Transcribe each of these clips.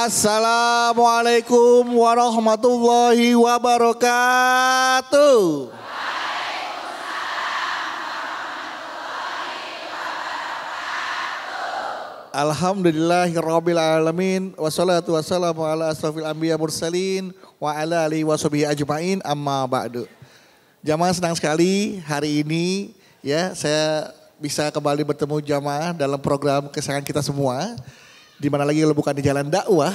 Assalamualaikum warahmatullahi wabarakatuh. Alhamdulillahirabbil alamin wassalatu wassalamu ala asrofil anbiya mursalin wa ala alihi washabihi ajmain amma ba'du. Jamaah senang sekali hari ini ya saya bisa kembali bertemu jamaah dalam program kesayangan kita semua. Di mana lagi kalau bukan di Jalan Dakwah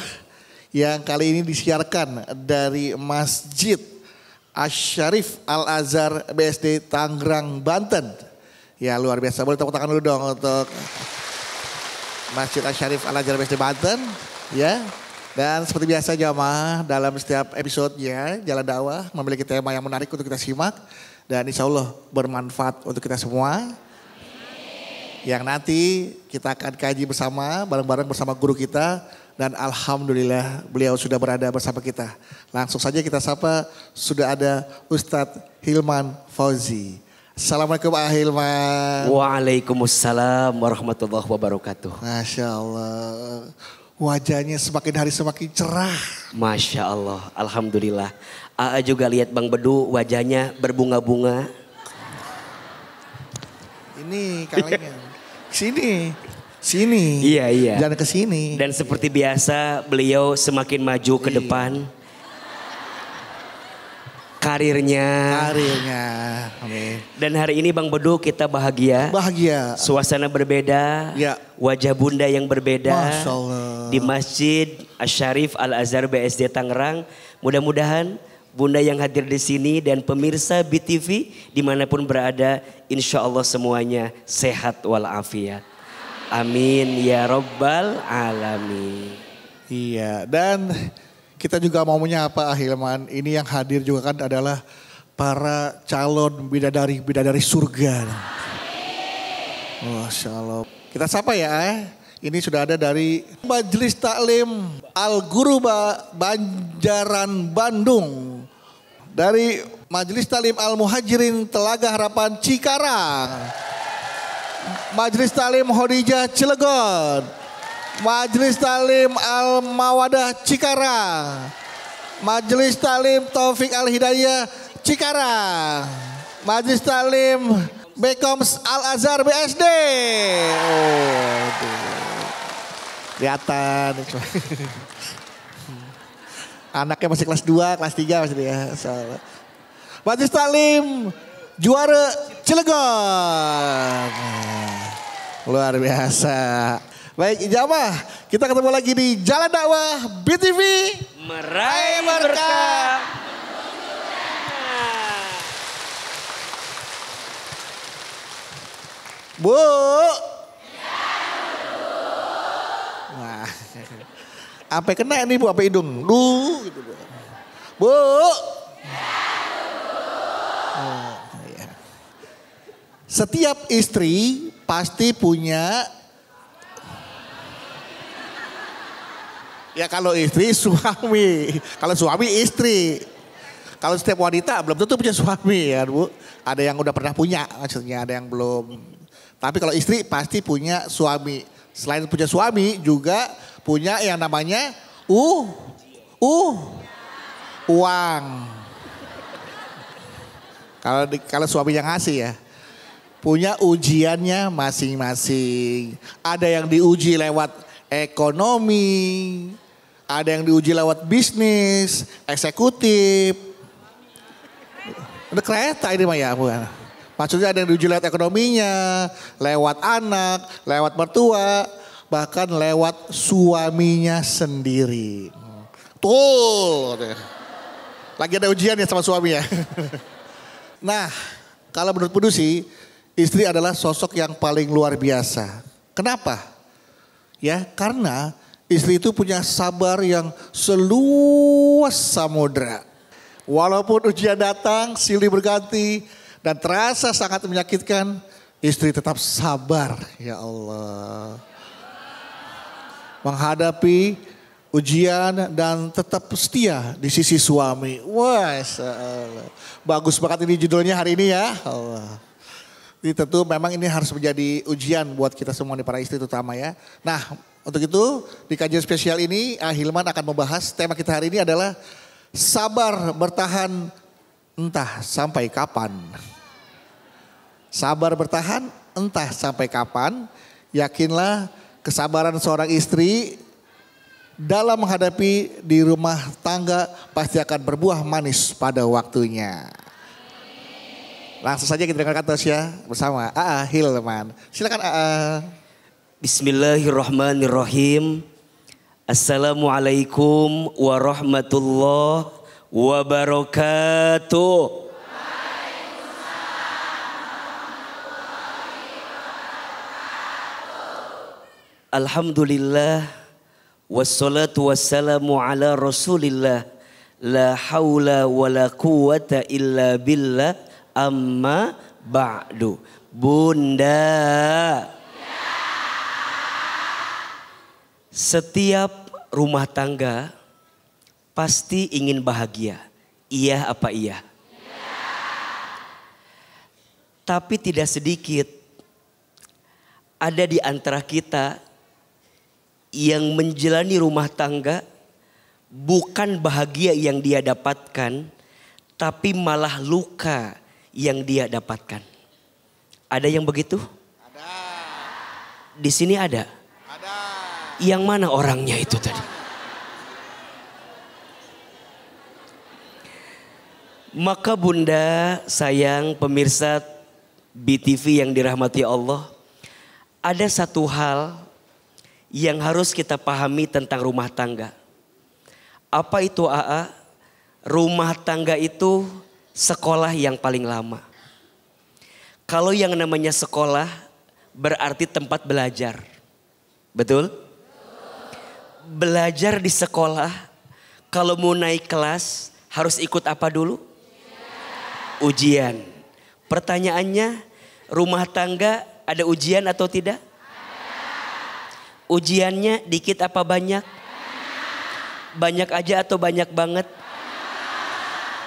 yang kali ini disiarkan dari Masjid Asy-Syarif Al-Azhar BSD Tangerang, Banten. Ya luar biasa, boleh tepuk tangan dulu dong untuk Masjid Asy-Syarif Al-Azhar BSD Banten. Ya, dan seperti biasa jamaah dalam setiap episodenya Jalan Dakwah memiliki tema yang menarik untuk kita simak. Dan insya Allah bermanfaat untuk kita semua. Yang nanti kita akan kaji bersama, bareng-bareng bersama guru kita. Dan alhamdulillah beliau sudah berada bersama kita. Langsung saja kita sapa, sudah ada Ustadz Hilman Fauzi. Assalamualaikum Pak Hilman. Waalaikumsalam warahmatullahi wabarakatuh. Masya Allah, wajahnya semakin hari semakin cerah. Masya Allah, alhamdulillah. Aa juga lihat Bang Bedu wajahnya berbunga-bunga. Ini kalinya. Sini. Iya. Jangan ke sini. Dan seperti biasa beliau semakin maju ke depan. Karirnya. Amin. Dan hari ini Bang Bedu kita bahagia. Suasana berbeda. Ya. Wajah bunda yang berbeda. Masya Allah. Di Masjid Asy-Syarif Al-Azhar BSD Tangerang. Mudah-mudahan bunda yang hadir di sini dan pemirsa BTV dimanapun berada, insya Allah semuanya sehat walafiat. Amin ya Rabbal alamin. Iya, dan kita juga mau menyapa Hilman. Ini yang hadir juga kan adalah para calon bidadari surga. Masya Allah. Kita sapa ya. Ini sudah ada dari Majelis Taklim Al-Guruba Banjaran Bandung. Dari Majelis Taklim Al-Muhajirin Telaga Harapan Cikarang. Majelis Taklim Hodijah Cilegon. Majelis Taklim Al-Mawadah Cikarang. Majelis Taklim Taufik Al-Hidayah Cikarang. Majelis Taklim Bekoms Al-Azhar BSD. Kelihatan. Anaknya masih kelas 2, kelas 3 masih dia. Majelis Taklim Juara Cilegon. Luar biasa. Baik jamaah, kita ketemu lagi di Jalan Dakwah BTV. Meraih berkah. Bu. Nah. Sampai kena nih Bu, sampai hidung. Gitu Bu. Bu. Ya. Setiap istri pasti punya, ya kalau istri suami, kalau suami istri. Kalau setiap wanita belum tentu punya suami ya Bu. Ada yang udah pernah punya maksudnya, ada yang belum. Tapi kalau istri pasti punya suami. Selain punya suami juga punya yang namanya uang. Kalau suami yang ngasih ya. Punya ujiannya masing-masing. Ada yang diuji lewat ekonomi. Ada yang diuji lewat bisnis, eksekutif. Udah kereta ini mah ya bukan. Maksudnya ada yang diuji lewat ekonominya, lewat anak, lewat mertua, bahkan lewat suaminya sendiri. Tuh. Lagi ada ujian ya sama suami ya. Nah, kalau menurut Pudu sih, istri adalah sosok yang paling luar biasa. Kenapa? Ya, karena istri itu punya sabar yang seluas samudra. Walaupun ujian datang, silih berganti, dan terasa sangat menyakitkan, istri tetap sabar. Ya Allah. Menghadapi ujian dan tetap setia di sisi suami. Wah, bagus banget ini judulnya hari ini ya. Allah. Jadi tentu memang ini harus menjadi ujian buat kita semua nih para istri terutama ya. Nah, Untuk itu di kajian spesial ini Hilman akan membahas tema kita hari ini adalah sabar bertahan entah sampai kapan. Sabar bertahan entah sampai kapan. Yakinlah kesabaran seorang istri dalam menghadapi di rumah tangga pasti akan berbuah manis pada waktunya. Langsung saja kita dengarkan Tasya bersama Hilman. Silakan Bismillahirrahmanirrahim. Assalamualaikum warahmatullahi wabarakatuh. Alhamdulillah wassalatu wassalamu ala rasulillah. La hawla wa la quwata illa billah, amma ba'du. Bunda, setiap rumah tangga pasti ingin bahagia. Iya apa iya? Tapi tidak sedikit ada di antara kita yang menjalani rumah tangga bukan bahagia yang dia dapatkan, tapi malah luka yang dia dapatkan. Ada yang begitu? Ada. Di sini ada? Ada. Yang mana orangnya itu tadi? Maka bunda, sayang, pemirsa BTV yang dirahmati Allah, ada satu hal yang harus kita pahami tentang rumah tangga. Apa itu AA? Rumah tangga itu sekolah yang paling lama. Kalau yang namanya sekolah berarti tempat belajar. Betul? Belajar di sekolah, kalau mau naik kelas harus ikut apa dulu? Ujian. Pertanyaannya, rumah tangga ada ujian atau tidak? Ujiannya dikit apa banyak? Banyak aja atau banyak banget?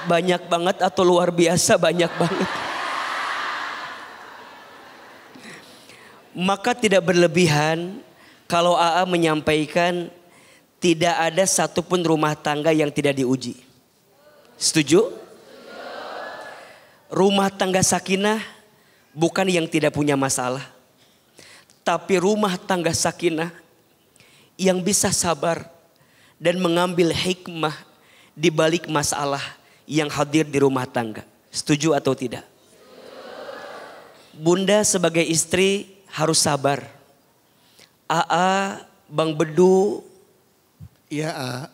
Banyak banget atau luar biasa banyak banget? Maka tidak berlebihan kalau AA menyampaikan tidak ada satupun rumah tangga yang tidak diuji. Setuju? Rumah tangga sakinah bukan yang tidak punya masalah. Tapi rumah tangga sakinah yang bisa sabar dan mengambil hikmah di balik masalah yang hadir di rumah tangga. Setuju atau tidak? Bunda sebagai istri harus sabar. AA, Bang Bedu. Iya.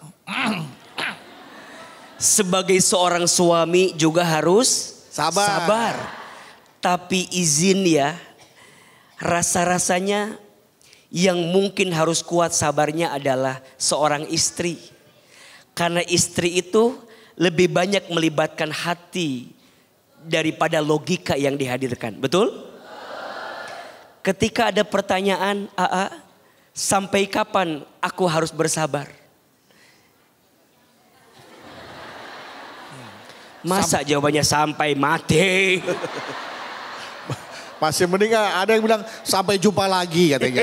Sebagai seorang suami juga harus Sabar. Tapi izin ya. Rasa-rasanya yang mungkin harus kuat sabarnya adalah seorang istri. Karena istri itu lebih banyak melibatkan hati daripada logika yang dihadirkan. Betul? Ketika ada pertanyaan, AA, sampai kapan aku harus bersabar? Masa jawabannya sampai mati? Masih mending ada yang bilang sampai jumpa lagi katanya.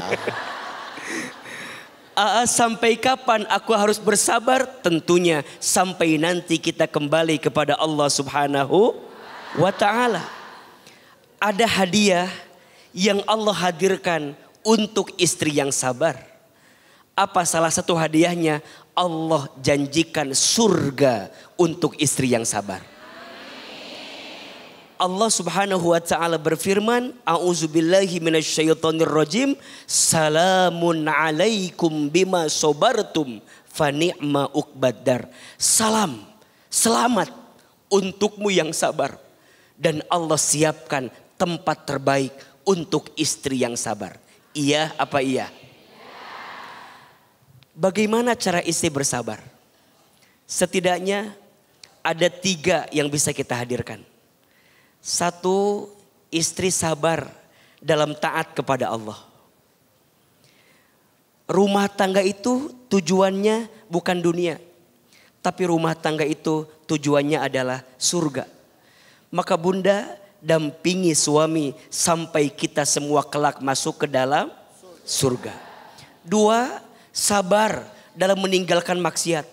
Sampai kapan aku harus bersabar? Tentunya sampai nanti kita kembali kepada Allah Subhanahu wa ta'ala. Ada hadiah yang Allah hadirkan untuk istri yang sabar. Apa salah satu hadiahnya? Allah janjikan surga untuk istri yang sabar. Allah Subhanahu wa ta'ala berfirman, a'udzubillahi minasyaitonirrajim, salamun alaikum bima sobartum fani'ma uqbaddar. Salam, selamat untukmu yang sabar. Dan Allah siapkan tempat terbaik untuk istri yang sabar. Iya apa iya? Bagaimana cara istri bersabar? Setidaknya ada 3 yang bisa kita hadirkan. 1, istri sabar dalam taat kepada Allah. Rumah tangga itu tujuannya bukan dunia. Tapi rumah tangga itu tujuannya adalah surga. Maka bunda dampingi suami sampai kita semua kelak masuk ke dalam surga. 2, sabar dalam meninggalkan maksiat.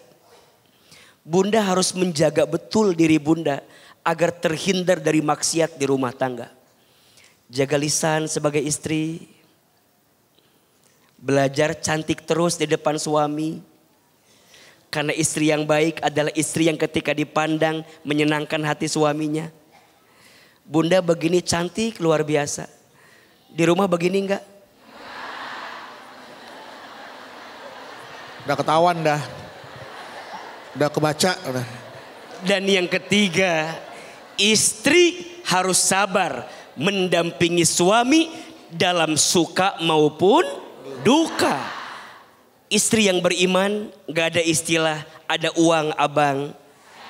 Bunda harus menjaga betul diri bunda agar terhindar dari maksiat di rumah tangga. Jaga lisan sebagai istri. Belajar cantik terus di depan suami. Karena istri yang baik adalah istri yang ketika dipandang menyenangkan hati suaminya. Bunda begini cantik luar biasa. Di rumah begini enggak? Udah ketahuan dah. Udah kebaca. Udah. Dan yang ketiga, istri harus sabar mendampingi suami dalam suka maupun duka. Istri yang beriman gak ada istilah ada uang abang.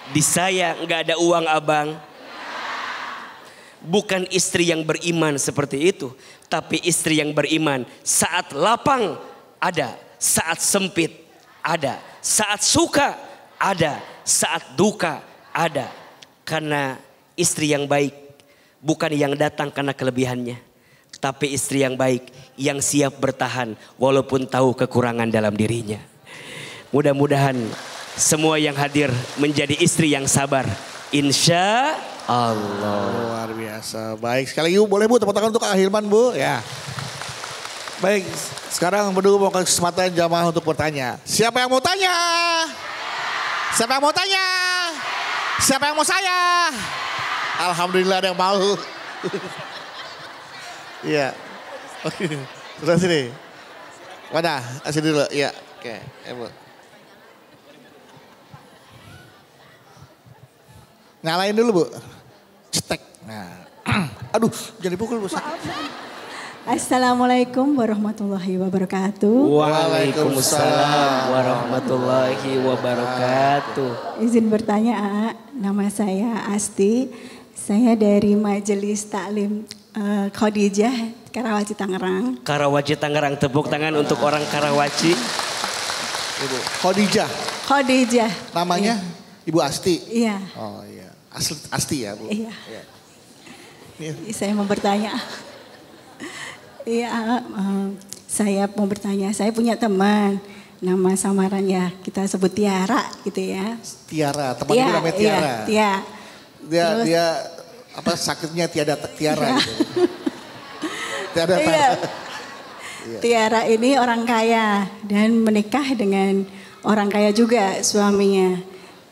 Di saya gak ada uang abang. Bukan istri yang beriman seperti itu. Tapi istri yang beriman saat lapang ada. Saat sempit ada. Saat suka ada. Saat duka ada. Karena istri yang baik bukan yang datang karena kelebihannya. Tapi istri yang baik yang siap bertahan walaupun tahu kekurangan dalam dirinya. Mudah-mudahan semua yang hadir menjadi istri yang sabar. Insya Allah. Luar biasa. Baik sekali yuk, boleh Bu tepuk tangan untuk Kak Hilman Bu. Ya. Baik, sekarang berdua mau kesempatan jamaah untuk bertanya. Siapa yang mau tanya? Siapa yang mau tanya? Siapa yang mau saya? Alhamdulillah ada yang mau. Iya. Oke. Terus sini. Mana? Sini dulu. Iya. Oke. Bu. Nyalain dulu Bu. Cetek. Nah. Aduh, jangan dipukul Bu. Assalamualaikum warahmatullahi wabarakatuh. Waalaikumsalam warahmatullahi wabarakatuh. Izin bertanya, A. Nama saya Asti. Saya dari Majelis Taklim Khadijah, Karawaci, Tangerang. Karawaci, Tangerang. Tepuk tangan untuk orang Karawaci. Ibu Khadijah. Khadijah. Namanya Ibu Asti. Iya. Oh iya. Asti ya Bu. Iya. Iya. Saya mau bertanya. Iya, saya mau bertanya. Saya punya teman, nama samarannya kita sebut Tiara, gitu ya. Tiara, teman ibu namanya Tiara. Iya, Terus, dia apa sakitnya tiada Tiara gitu. Tiada iya. Tiara ini orang kaya dan menikah dengan orang kaya juga suaminya.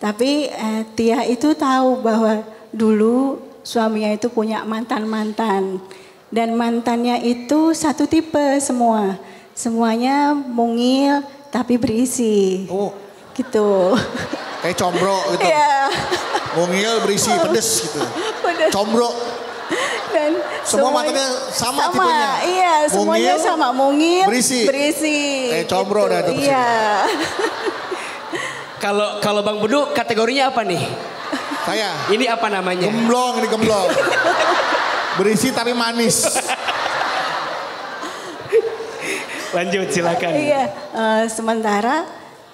Tapi Tia itu tahu bahwa dulu suaminya itu punya mantan-mantan. Dan mantannya itu satu tipe semua. Semuanya mungil tapi berisi. Oh. Gitu. Kayak combro gitu. Iya. Mungil berisi pedes gitu. Pedes. Combro. Dan semua mantannya sama tipenya. Iya, semuanya mungil, sama. Mungil, berisi. Kayak combro dah itu. Iya. Kalau Bang Bedu kategorinya apa nih? Saya. Ini apa namanya? Gemblong, ini gemblong. Berisi tapi manis. Lanjut silakan. Iya, sementara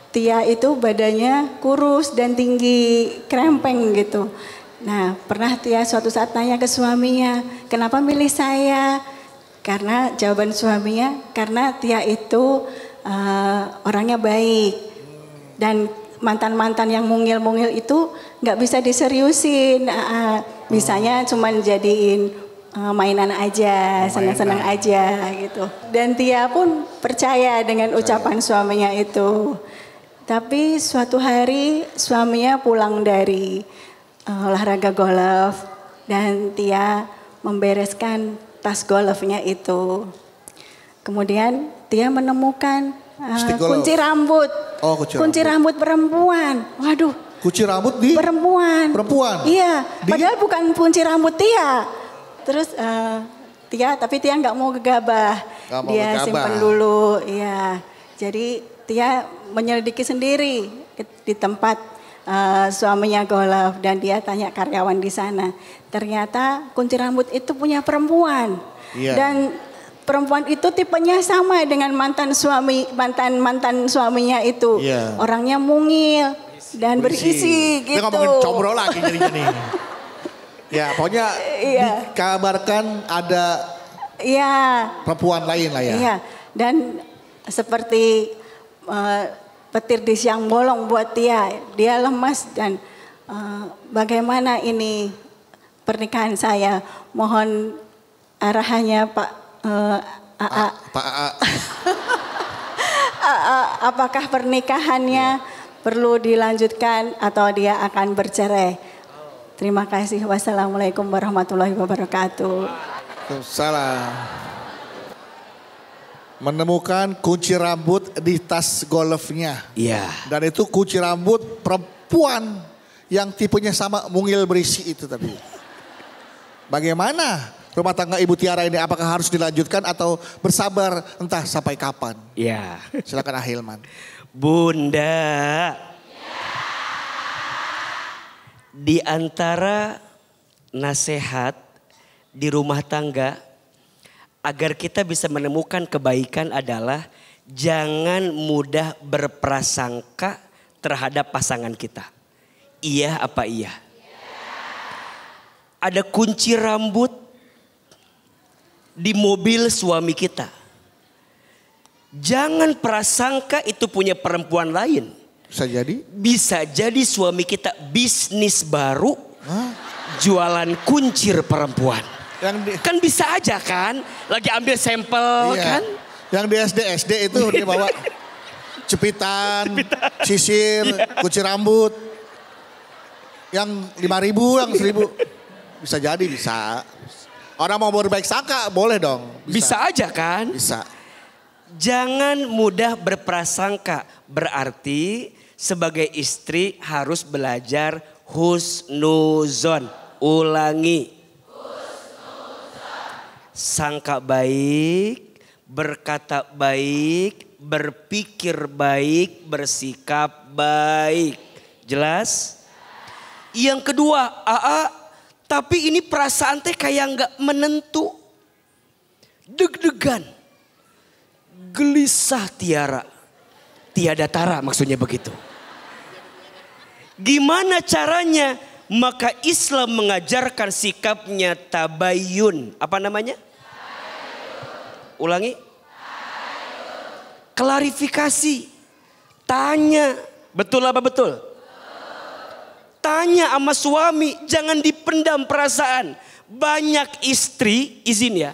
Tia itu badannya kurus dan tinggi, krempeng gitu. Nah, pernah Tia suatu saat tanya ke suaminya, kenapa milih saya? Karena jawaban suaminya, karena Tia itu orangnya baik. Dan mantan-mantan yang mungil-mungil itu nggak bisa diseriusin. Bisanya cuma jadiin mainan aja, senang-senang aja gitu. Dan Tia pun percaya dengan ucapan suaminya itu. Tapi suatu hari suaminya pulang dari olahraga golf dan Tia membereskan tas golfnya itu. Kemudian Tia menemukan kunci rambut. Oh, kunci rambut perempuan. Waduh. Kunci rambut di? Perempuan. Iya, padahal bukan kunci rambut Tia. Terus tapi Tia nggak mau gegabah. Dia simpan dulu, iya. Jadi Tia menyelidiki sendiri di tempat suaminya golf dan dia tanya karyawan di sana. Ternyata kunci rambut itu punya perempuan. Iya. Dan perempuan itu tipenya sama dengan mantan suaminya itu. Iya. Orangnya mungil dan berisi gitu. Dia ngomongin combro lagi jadi-jadi. Ya pokoknya dikabarkan ada perempuan lain lah ya. Iya dan seperti petir di siang bolong buat Tia. Dia lemas dan bagaimana ini pernikahan saya. Mohon arahannya Pak AA. Pak AA. Apakah pernikahannya perlu dilanjutkan atau dia akan bercerai? Terima kasih. Wassalamualaikum warahmatullahi wabarakatuh. Salah. Menemukan kunci rambut di tas golfnya. Iya. Dan itu kunci rambut perempuan yang tipenya sama mungil berisi itu tadi. Bagaimana rumah tangga Ibu Tiara ini, apakah harus dilanjutkan atau bersabar entah sampai kapan? Iya. Silakan Ahilman. Bunda. Di antara nasihat di rumah tangga agar kita bisa menemukan kebaikan adalah jangan mudah berprasangka terhadap pasangan kita. Iya apa iya? Ada kunci rambut di mobil suami kita. Jangan prasangka itu punya perempuan lain. Bisa jadi? Bisa jadi suami kita bisnis baru, jualan kuncir perempuan. Kan bisa aja kan, lagi ambil sampel kan. Yang di SD itu dia bawa cepitan, sisir, kunci rambut. Yang 5.000, yang 1.000. Bisa jadi, bisa. Orang mau berbaik sangka boleh dong. Bisa aja kan. Bisa. Jangan mudah berprasangka. Berarti sebagai istri harus belajar husnuzon. Ulangi. Sangka baik, berkata baik, berpikir baik, bersikap baik. Jelas? Yang kedua, tapi ini perasaan teh kayak nggak menentu. Deg-degan. Gelisah Tiara. Tiada tara maksudnya begitu. Gimana caranya? Maka Islam mengajarkan sikapnya tabayun. Apa namanya? Ulangi. Klarifikasi. Tanya. Betul apa betul? Tanya sama suami. Jangan dipendam perasaan. Banyak istri, izin ya.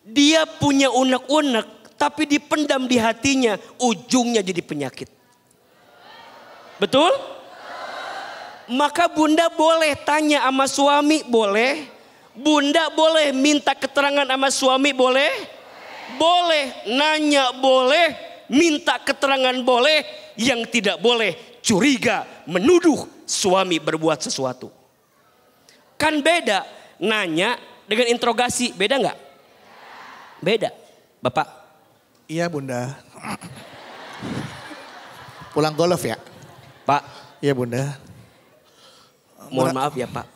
Dia punya unek-unek. Tapi dipendam di hatinya. Ujungnya jadi penyakit. Betul? Maka bunda boleh tanya sama suami, boleh. Bunda boleh minta keterangan sama suami, boleh. Boleh nanya, boleh. Minta keterangan, boleh. Yang tidak boleh curiga, menuduh suami berbuat sesuatu. Kan beda nanya dengan interogasi, beda nggak? Beda. Bapak? Iya Bunda. Pulang golf ya? Pak? Iya Bunda. Mohon maaf ya Pak.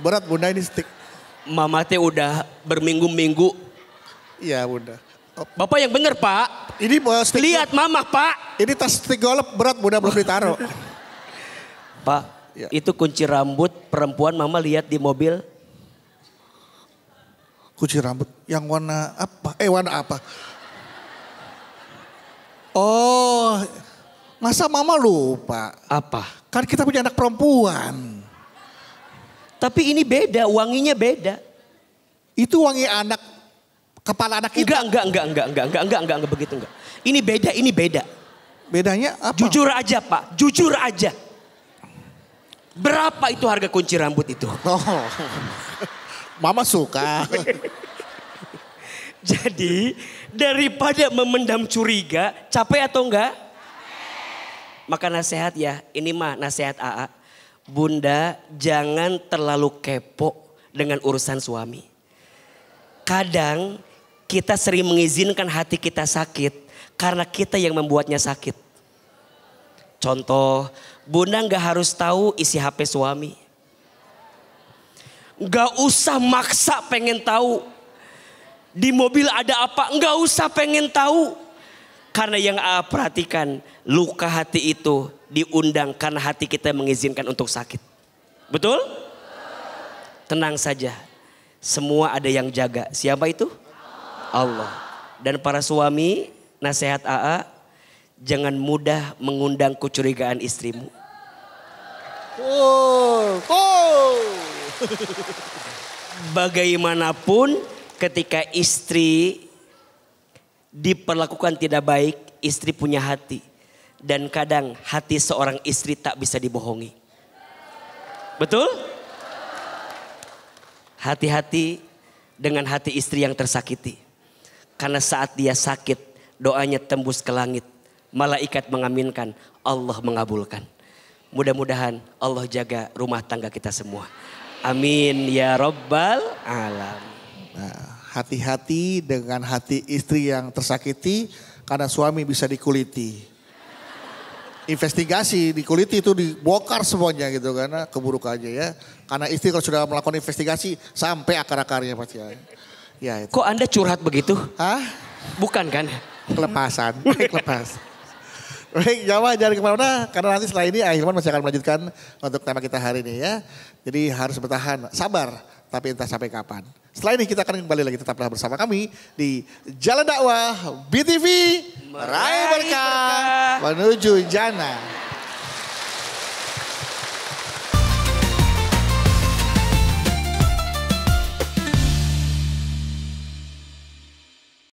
Berat Bunda ini stick. Mama teh udah berminggu-minggu. Iya Bunda. Bapak yang bener Pak. Ini stick. Lihat Mama Pak. Ini tas stick golf berat Bunda belum ditaruh. Pak, ya. Itu kunci rambut perempuan Mama lihat di mobil. Kunci rambut yang warna apa? Warna apa? Oh, masa Mama lupa? Apa? Kan kita punya anak perempuan. Tapi ini beda, wanginya beda. Itu wangi anak, kepala anak kita. Enggak begitu enggak. Ini beda. Bedanya apa? Jujur aja Pak, jujur aja. Berapa itu harga kunci rambut itu? Oh, Mama suka. Jadi daripada memendam curiga, capek atau enggak? Maka nasihat ya, ini mah nasihat AA. Bunda jangan terlalu kepo dengan urusan suami. Kadang kita sering mengizinkan hati kita sakit karena kita yang membuatnya sakit. Contoh, Bunda gak harus tahu isi HP suami. Gak usah maksa pengen tahu. Di mobil ada apa, gak usah pengen tahu. Karena yang AA perhatikan, luka hati itu diundang karena hati kita mengizinkan untuk sakit. Betul? Tenang saja. Semua ada yang jaga. Siapa itu? Allah. Dan para suami, nasihat AA, jangan mudah mengundang kecurigaan istrimu. Bagaimanapun ketika istri diperlakukan tidak baik, istri punya hati. Dan kadang hati seorang istri tak bisa dibohongi. Betul? Hati-hati dengan hati istri yang tersakiti. Karena saat dia sakit, doanya tembus ke langit. Malaikat mengaminkan, Allah mengabulkan. Mudah-mudahan Allah jaga rumah tangga kita semua. Amin ya Rabbal Alamin. Nah, hati-hati dengan hati istri yang tersakiti karena suami bisa dikuliti. Investigasi dikuliti itu dibongkar semuanya gitu karena keburukannya ya. Karena istri kalau sudah melakukan investigasi sampai akar-akarnya pasti ya. Ya itu. Kok Anda curhat begitu? Hah? Bukan kan? Kelepasan. Kelepas. Baik, jamaah jangan kemana-mana karena nanti setelah ini Ahilman masih akan melanjutkan untuk tema kita hari ini ya. Jadi harus bertahan, sabar, tapi entah sampai kapan. Setelah ini kita akan kembali lagi tetaplah bersama kami di Jalan Dakwah BTV Meraih Berkah menuju Jannah.